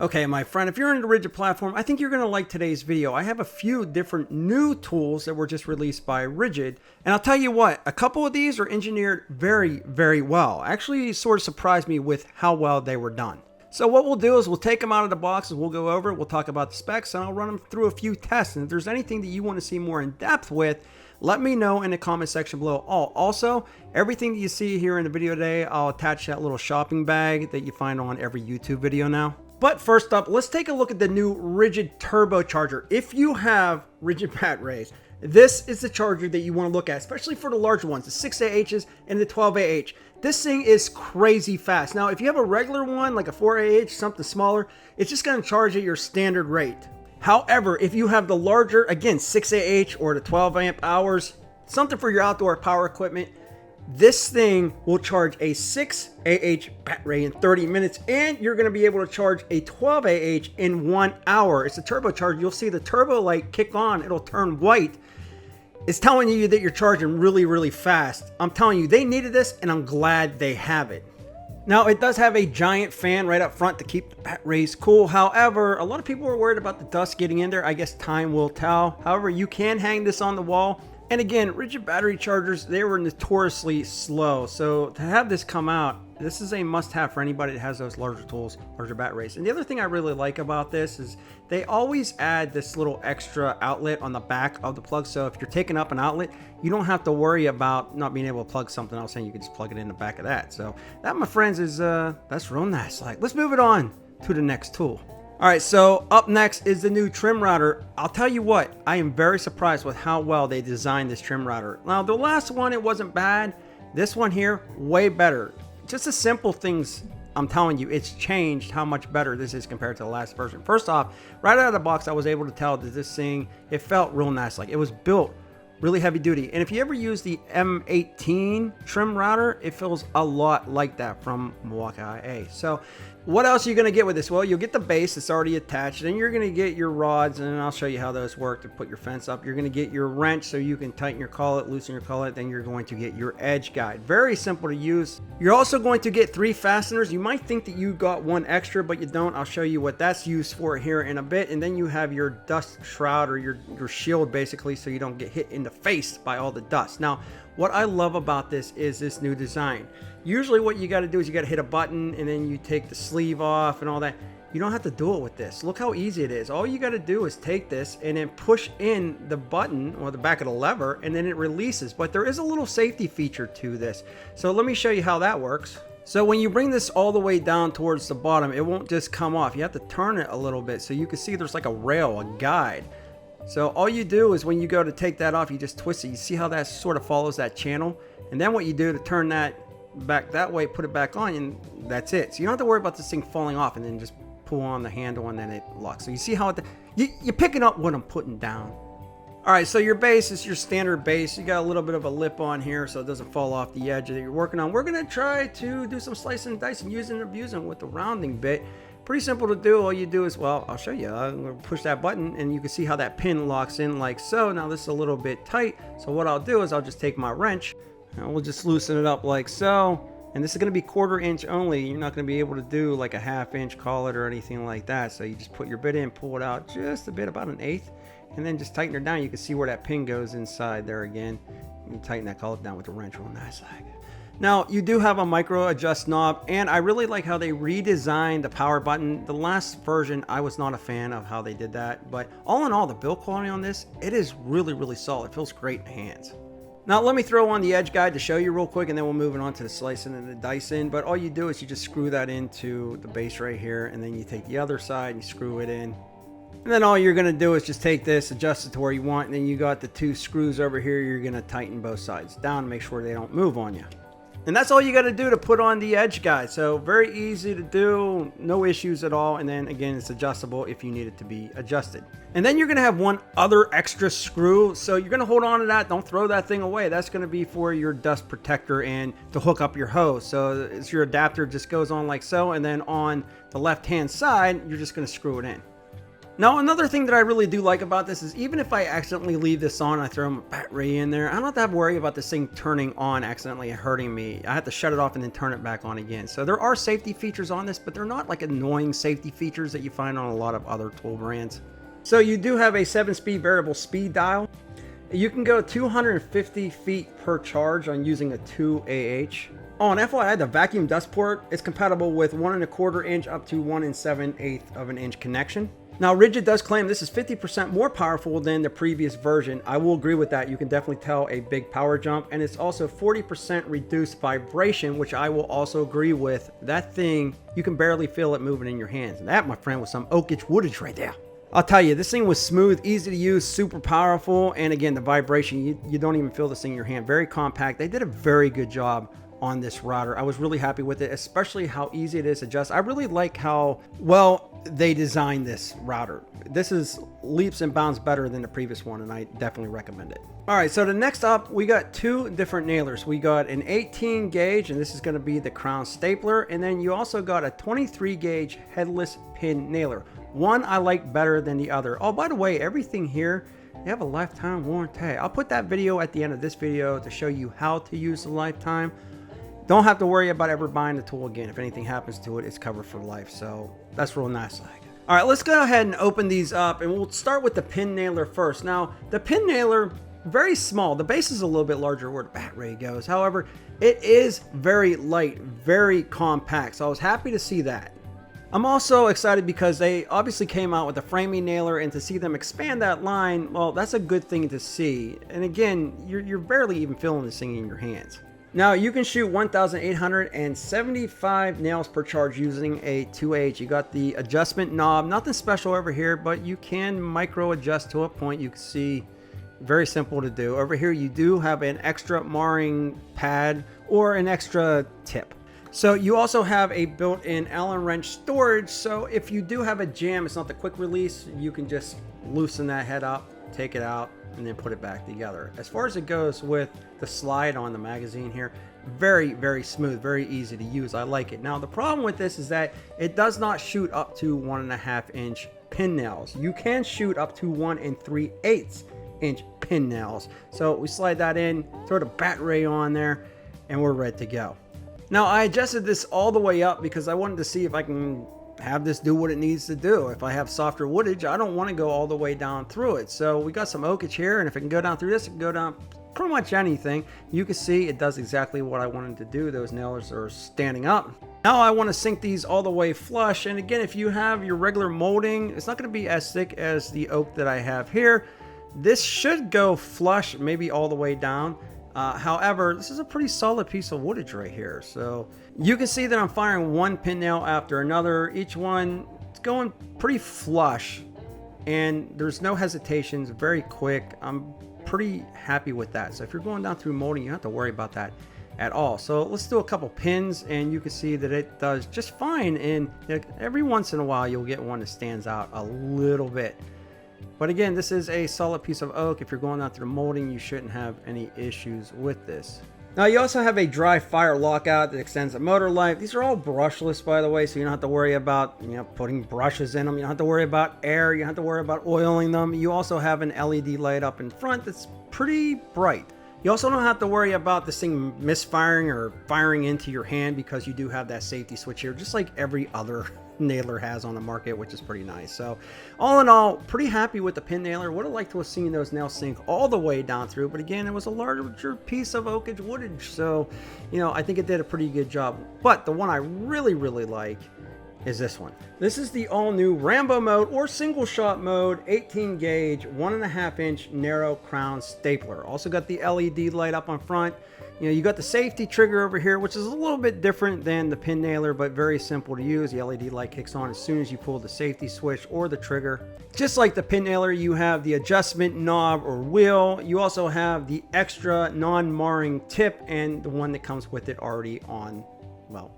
Okay, my friend, if you're in the Ridgid platform, I think you're going to like today's video. I have a few different new tools that were just released by Ridgid. And I'll tell you what, a couple of these are engineered very, very well. Actually, sort of surprised me with how well they were done. So what we'll do is we'll take them out of the box and we'll go over it. We'll talk about the specs and I'll run them through a few tests. And if there's anything that you want to see more in depth with, let me know in the comment section below. Oh, also, everything that you see here in the video today, I'll attach that little shopping bag that you find on every YouTube video now. But first up, let's take a look at the new Ridgid Turbocharger. If you have Ridgid batteries, this is the charger that you want to look at, especially for the larger ones, the 6AHs and the 12AH. This thing is crazy fast. Now, if you have a regular one, like a 4AH, something smaller, it's just going to charge at your standard rate. However, if you have the larger, again, 6AH or the 12 amp hours, something for your outdoor power equipment, this thing will charge a 6AH battery in 30 minutes, and you're going to be able to charge a 12AH in 1 hour. It's a turbocharger. You'll see the turbo light kick on. It'll turn white. It's telling you that you're charging really, really fast. I'm telling you, they needed this, and I'm glad they have it. Now, it does have a giant fan right up front to keep the batteries cool. However, a lot of people are worried about the dust getting in there. I guess time will tell. However, you can hang this on the wall. And again, Ridgid battery chargers, they were notoriously slow. So to have this come out, this is a must-have for anybody that has those larger tools, larger batteries. And the other thing I really like about this is they always add this little extra outlet on the back of the plug. So if you're taking up an outlet, you don't have to worry about not being able to plug something else in. You can just plug it in the back of that. So that, my friends, is that's real nice. Like, let's move it on to the next tool. All right, so up next is the new trim router. I'll tell you what, I am very surprised with how well they designed this trim router. Now, the last one, it wasn't bad. This one here, way better. Just the simple things, I'm telling you, it's changed how much better this is compared to the last version. First off, right out of the box, I was able to tell that this thing, it felt real nice. Like, it was built really heavy duty. And if you ever use the M18 trim router, it feels a lot like that from Milwaukee IA. So what else are you going to get with this? Well, you'll get the base that's already attached. Then you're going to get your rods, and I'll show you how those work to put your fence up. You're going to get your wrench so you can tighten your collet, loosen your collet. Then you're going to get your edge guide. Very simple to use. You're also going to get 3 fasteners. You might think that you got one extra, but you don't. I'll show you what that's used for here in a bit. And then you have your dust shroud, or your shield, basically, so you don't get hit in the face by all the dust. Now, what I love about this is this new design. Usually what you got to do is you got to hit a button and then you take the sleeve off and all that. You don't have to do it with this. Look how easy it is. All you got to do is take this and then push in the button or the back of the lever, and then it releases. But there is a little safety feature to this. So let me show you how that works. So when you bring this all the way down towards the bottom, it won't just come off. You have to turn it a little bit so you can see there's like a rail, a guide. So all you do is when you go to take that off, you just twist it. You see how that sort of follows that channel? And then what you do to turn that back that way, put it back on, and that's it. So you don't have to worry about this thing falling off, and then just pull on the handle and then it locks. So you see how you're picking up what I'm putting down. All right, so your base is your standard base. You got a little bit of a lip on here so it doesn't fall off the edge that you're working on. We're going to try to do some slicing and dicing, using and abusing with the rounding bit. Pretty simple to do. All you do is, well, I'll show you. I'm going to push that button and you can see how that pin locks in like so. Now this is a little bit tight. So what I'll do is I'll just take my wrench and we'll just loosen it up like so. And this is going to be 1/4 inch only. You're not going to be able to do like a 1/2 inch collet or anything like that. So you just put your bit in, pull it out just a bit, about 1/8, and then just tighten it down. You can see where that pin goes inside there again. You tighten that collet down with the wrench real nice like. Now, you do have a micro adjust knob, and I really like how they redesigned the power button. The last version, I was not a fan of how they did that, but all in all, the build quality on this, it is really, really solid. It feels great in the hands. Now, let me throw on the edge guide to show you real quick, and then we'll move on to the slicing and the dicing. But all you do is you just screw that into the base right here, and then you take the other side and you screw it in. And then all you're going to do is just take this, adjust it to where you want, and then you got the 2 screws over here. You're going to tighten both sides down to make sure they don't move on you. And that's all you got to do to put on the edge guide. So very easy to do, no issues at all. And then again, it's adjustable if you need it to be adjusted. And then you're going to have one other extra screw. So you're going to hold on to that. Don't throw that thing away. That's going to be for your dust protector and to hook up your hose. So it's your adapter just goes on like so. And then on the left hand side, you're just going to screw it in. Now, another thing that I really do like about this is even if I accidentally leave this on, I throw my battery in there, I don't have to worry about this thing turning on accidentally and hurting me. I have to shut it off and then turn it back on again. So there are safety features on this, but they're not like annoying safety features that you find on a lot of other tool brands. So you do have a 7-speed variable speed dial. You can go 250 feet per charge on using a 2AH. Oh, and FYI, the vacuum dust port is compatible with 1 1/4 inch up to 1 7/8 of an inch connection. Now, Ridgid does claim this is 50% more powerful than the previous version. I will agree with that. You can definitely tell a big power jump, and it's also 40% reduced vibration, which I will also agree with. That thing, you can barely feel it moving in your hands. And that, my friend, was some oakage woodage right there. I'll tell you, this thing was smooth, easy to use, super powerful, and again, the vibration, you don't even feel this thing in your hand. Very compact. They did a very good job on this router. I was really happy with it, especially how easy it is to adjust. I really like how well they designed this router. This is leaps and bounds better than the previous one, and I definitely recommend it. All right, so the next up, we got two different nailers. We got an 18 gauge, and this is going to be the crown stapler, and then you also got a 23 gauge headless pin nailer. One I like better than the other. Oh, by the way, everything here, they have a lifetime warranty. I'll put that video at the end of this video to show you how to use the lifetime. Don't have to worry about ever buying the tool again. If anything happens to it, it's covered for life. So that's real nice. All right, let's go ahead and open these up, and we'll start with the pin nailer first. Now, the pin nailer, very small. The base is a little bit larger where the battery goes. However, it is very light, very compact. So I was happy to see that. I'm also excited because they obviously came out with a framing nailer, and to see them expand that line, well, that's a good thing to see. And again, you're barely even feeling this thing in your hands. Now, you can shoot 1,875 nails per charge using a 2H. You got the adjustment knob, nothing special over here, but you can micro adjust to a point. You can see, very simple to do. Over here, you do have an extra marring pad or an extra tip. So you also have a built-in Allen wrench storage. So if you do have a jam, it's not the quick release, you can just loosen that head up, take it out, and then put it back together. As far as it goes with the slide on the magazine here, very, very smooth, very easy to use. I like it. Now, the problem with this is that it does not shoot up to 1 1/2 inch pin nails. You can shoot up to 1 3/8 inch pin nails. So we slide that in, throw the battery on there, and we're ready to go. Now, I adjusted this all the way up because I wanted to see if I can have this do what it needs to do. If I have softer woodage, I don't want to go all the way down through it. So we got some oakage here, and if it can go down through this, it can go down pretty much anything. You can see it does exactly what I wanted to do. Those nails are standing up. Now I want to sink these all the way flush. And again, if you have your regular molding, it's not going to be as thick as the oak that I have here. This should go flush, maybe all the way down. However, this is a pretty solid piece of woodage right here. So you can see that I'm firing one pin nail after another. Each one is going pretty flush, and there's no hesitations, very quick. I'm pretty happy with that. So if you're going down through molding, you don't have to worry about that at all. So let's do a couple pins, and you can see that it does just fine. And every once in a while, you'll get one that stands out a little bit. But again, this is a solid piece of oak. If you're going out through molding, you shouldn't have any issues with this. Now, you also have a dry fire lockout that extends the motor life. These are all brushless, by the way, so you don't have to worry about, putting brushes in them. You don't have to worry about air. You don't have to worry about oiling them. You also have an LED light up in front that's pretty bright. You also don't have to worry about this thing misfiring or firing into your hand because you do have that safety switch here, just like every other nailer has on the market, which is pretty nice. So all in all, pretty happy with the pin nailer. Would have liked to have seen those nails sink all the way down through, but again, it was a larger piece of oakage woodage, so I think it did a pretty good job. But the one I really like is this one. This is the all new Rambo mode or single shot mode, 18 gauge 1 1/2 inch narrow crown stapler. Also got the LED light up on front. You got the safety trigger over here, which is a little bit different than the pin nailer, but very simple to use. The LED light kicks on as soon as you pull the safety switch or the trigger. Just like the pin nailer, you have the adjustment knob or wheel. You also have the extra non-marring tip and the one that comes with it already on,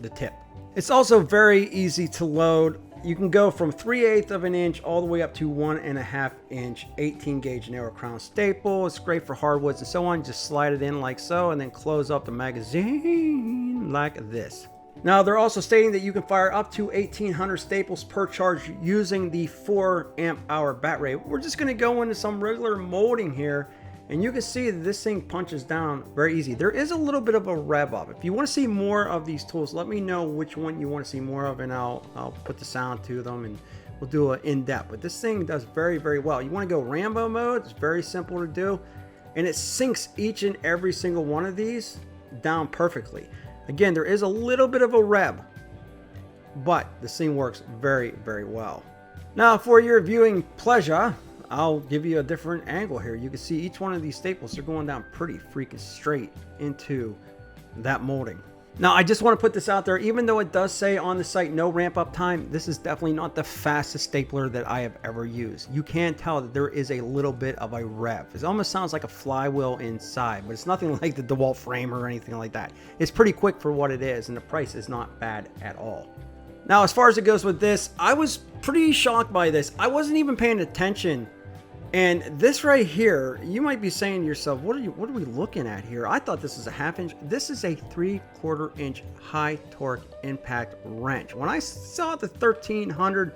the tip. It's also very easy to load. You can go from 3/8 of an inch all the way up to 1 1/2 inch 18 gauge narrow crown staple. It's great for hardwoods and so on. Just slide it in like so and then close up the magazine like this. Now, they're also stating that you can fire up to 1800 staples per charge using the 4 amp hour bat rate. We're just going to go into some regular molding here, and you can see that this thing punches down very easy. There is a little bit of a rev up. If you want to see more of these tools, let me know which one you want to see more of, and I'll put the sound to them and we'll do an in-depth. But this thing does very, very well. You want to go Rambo mode, it's very simple to do, and it syncs each and every single one of these down perfectly. Again, there is a little bit of a rev, but this thing works very, very well. Now, for your viewing pleasure, I'll give you a different angle here. You can see each one of these staples, they're going down pretty freaking straight into that molding. Now, I just want to put this out there, even though it does say on the site no ramp up time, this is definitely not the fastest stapler that I have ever used. You can tell that there is a little bit of a rev. It almost sounds like a flywheel inside, but it's nothing like the DeWalt framer or anything like that. It's pretty quick for what it is, and the price is not bad at all. Now, as far as it goes with this, I was pretty shocked by this. I wasn't even paying attention. And this right here, you might be saying to yourself, what are we looking at here? I thought this was a 1/2 inch. This is a 3/4 inch high torque impact wrench. When I saw the 1300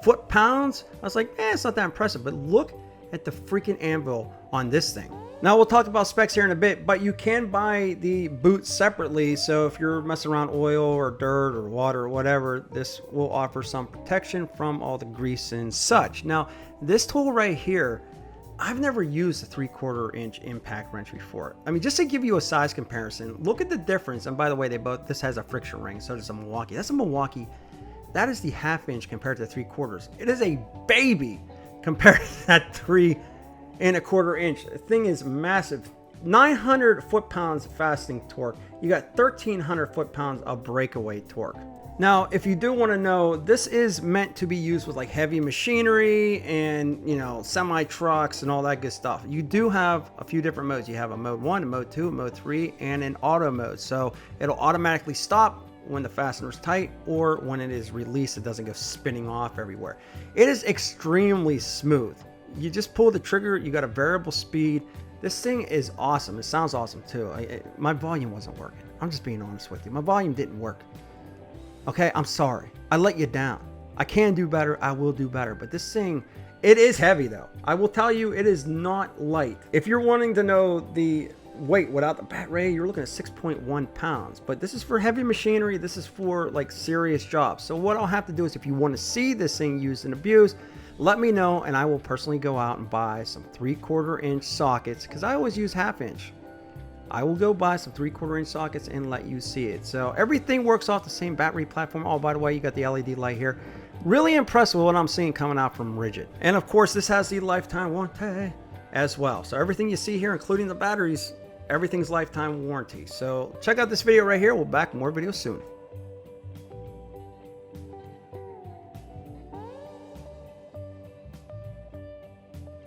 foot-pounds, I was like, it's not that impressive. But look at the freaking anvil on this thing. Now, we'll talk about specs here in a bit, but you can buy the boot separately. So if you're messing around oil or dirt or water or whatever, this will offer some protection from all the grease and such. Now, this tool right here, I've never used a 3/4 inch impact wrench before. I mean, just to give you a size comparison, look at the difference. And by the way, this has a friction ring, so does a Milwaukee. That's a Milwaukee. That is the 1/2 inch compared to the 3/4. It is a baby compared to that 3¼ inch. The thing is massive. 900 foot-pounds fastening torque. You got 1300 foot-pounds of breakaway torque. Now, if you do want to know, this is meant to be used with like heavy machinery and, you know, semi trucks and all that good stuff. You do have a few different modes. You have a mode 1, a mode 2, a mode 3, and an auto mode. So it'll automatically stop when the fastener is tight, or when it is released, it doesn't go spinning off everywhere. It is extremely smooth. You just pull the trigger, you got a variable speed. This thing is awesome. It sounds awesome too. My volume wasn't working. I'm just being honest with you. My volume didn't work. Okay, I'm sorry. I let you down. I can do better. I will do better. But this thing, it is heavy though. I will tell you, it is not light. If you're wanting to know the weight without the bat ray, you're looking at 6.1 pounds. But this is for heavy machinery. This is for like serious jobs. So what I'll have to do is, if you want to see this thing used and abused, let me know, and I will personally go out and buy some 3/4 inch sockets, because I always use 1/2 inch. I will go buy some 3/4 inch sockets and let you see it. So everything works off the same battery platform. Oh, by the way, you got the LED light here. Really impressed with what I'm seeing coming out from Ridgid. And of course, this has the lifetime warranty as well. So everything you see here, including the batteries, everything's lifetime warranty. So check out this video right here. We'll be back with more videos soon.